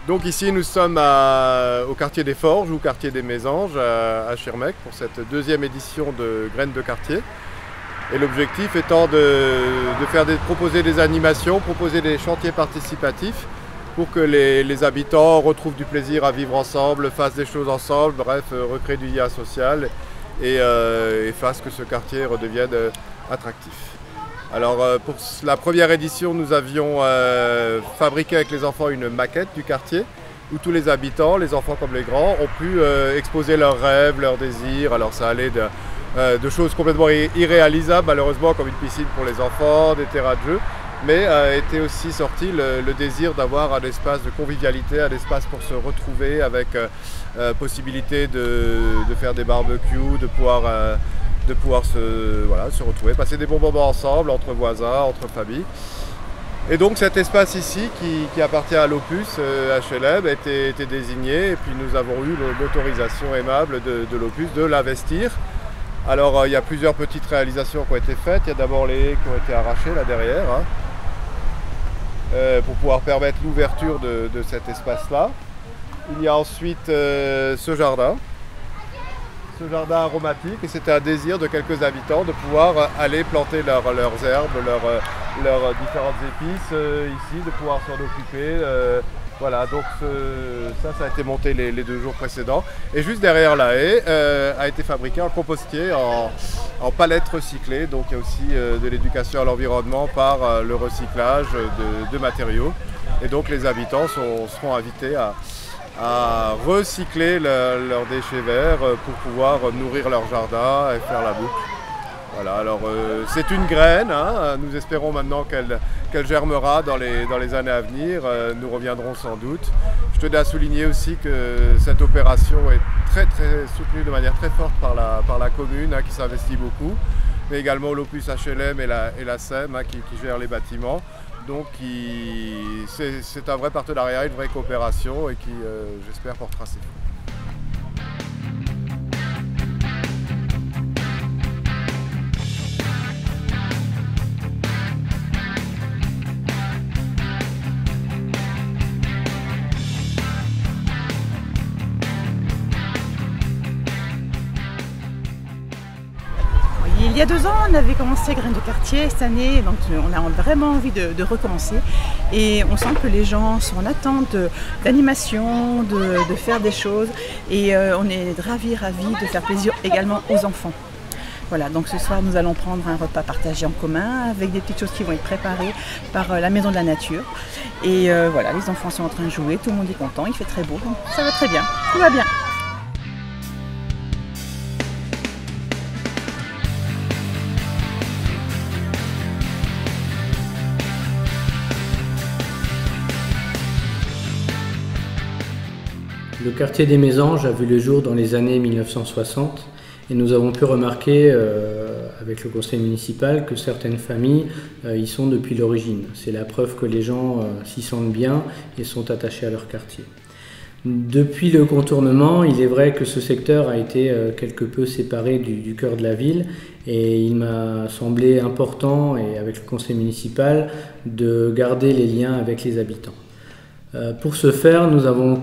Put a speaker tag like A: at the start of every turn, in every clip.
A: Donc ici nous sommes au quartier des Forges ou quartier des Mésanges à Schirmeck pour cette deuxième édition de Graines de quartier. Et l'objectif étant de proposer des animations, proposer des chantiers participatifs pour que les habitants retrouvent du plaisir à vivre ensemble, fassent des choses ensemble, bref, recréent du lien social et fassent que ce quartier redevienne attractif. Alors pour la première édition, nous avions fabriqué avec les enfants une maquette du quartier où tous les habitants, les enfants comme les grands, ont pu exposer leurs rêves, leurs désirs. Alors ça allait de choses complètement irréalisables malheureusement, comme une piscine pour les enfants, des terrains de jeu, mais était aussi sorti le désir d'avoir un espace de convivialité, un espace pour se retrouver avec possibilité de faire des barbecues, de pouvoir se retrouver, passer des bons moments ensemble, entre voisins, entre familles. Et donc cet espace ici, qui appartient à l'Opus HLM, a été désigné et puis nous avons eu l'autorisation aimable de l'Opus de l'investir. Alors il y a plusieurs petites réalisations qui ont été faites. Il y a d'abord les haies qui ont été arrachées là derrière, pour pouvoir permettre l'ouverture de cet espace-là. Il y a ensuite ce jardin aromatique, et c'était un désir de quelques habitants de pouvoir aller planter leurs herbes, leurs différentes épices ici, de pouvoir s'en occuper. Voilà, donc ça a été monté les 2 jours précédents. Et juste derrière la haie a été fabriqué un compostier en palettes recyclées. Donc il y a aussi de l'éducation à l'environnement par le recyclage de matériaux. Et donc les habitants seront invités à recycler leurs déchets verts pour pouvoir nourrir leur jardin et faire la boucle. Voilà, alors c'est une graine, nous espérons maintenant qu'elle germera dans les années à venir, nous reviendrons sans doute. Je tenais à souligner aussi que cette opération est très soutenue de manière très forte par la commune qui s'investit beaucoup, mais également l'Opus HLM et la SEM qui gèrent les bâtiments. Donc c'est un vrai partenariat, une vraie coopération et qui, j'espère, portera ses fruits.
B: Il y a 2 ans, on avait commencé Graines de quartier. Cette année, donc on a vraiment envie de recommencer. Et on sent que les gens sont en attente d'animation, de faire des choses. Et on est ravis de faire plaisir également aux enfants. Voilà, donc ce soir, nous allons prendre un repas partagé en commun avec des petites choses qui vont être préparées par la Maison de la Nature. Et voilà, les enfants sont en train de jouer, tout le monde est content, il fait très beau, donc ça va très bien, tout va bien.
C: Le quartier des Mésanges a vu le jour dans les années 1960 et nous avons pu remarquer avec le conseil municipal que certaines familles y sont depuis l'origine. C'est la preuve que les gens s'y sentent bien et sont attachés à leur quartier. Depuis le contournement, il est vrai que ce secteur a été quelque peu séparé du cœur de la ville et il m'a semblé important, et avec le conseil municipal, de garder les liens avec les habitants. Pour ce faire, nous avons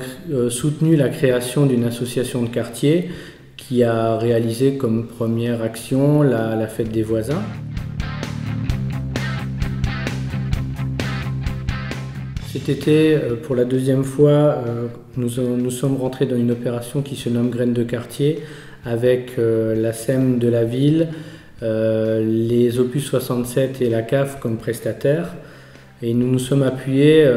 C: soutenu la création d'une association de quartier qui a réalisé comme première action la fête des voisins. Cet été, pour la 2e fois, nous sommes rentrés dans une opération qui se nomme Graines de quartier avec la SEM de la ville, les Opus 67 et la CAF comme prestataires. Et nous nous sommes appuyés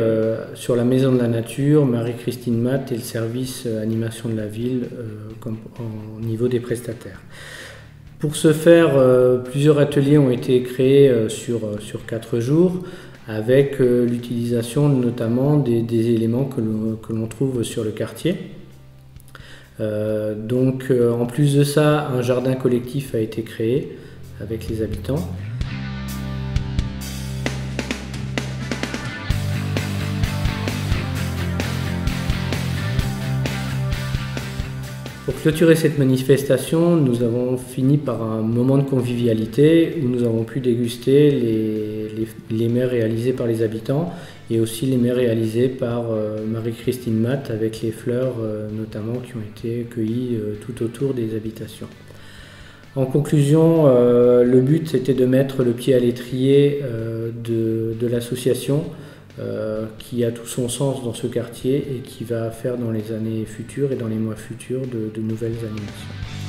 C: sur la Maison de la Nature, Marie-Christine Matt et le service animation de la ville au niveau des prestataires. Pour ce faire, plusieurs ateliers ont été créés sur 4 jours avec l'utilisation notamment des éléments que l'on trouve sur le quartier. En plus de ça, un jardin collectif a été créé avec les habitants. Pour clôturer cette manifestation, nous avons fini par un moment de convivialité où nous avons pu déguster les les mets réalisés par les habitants et aussi les mets réalisés par Marie-Christine Matt avec les fleurs notamment qui ont été cueillies tout autour des habitations. En conclusion, le but c'était de mettre le pied à l'étrier de l'association qui a tout son sens dans ce quartier et qui va faire dans les années futures et dans les mois futurs de nouvelles animations.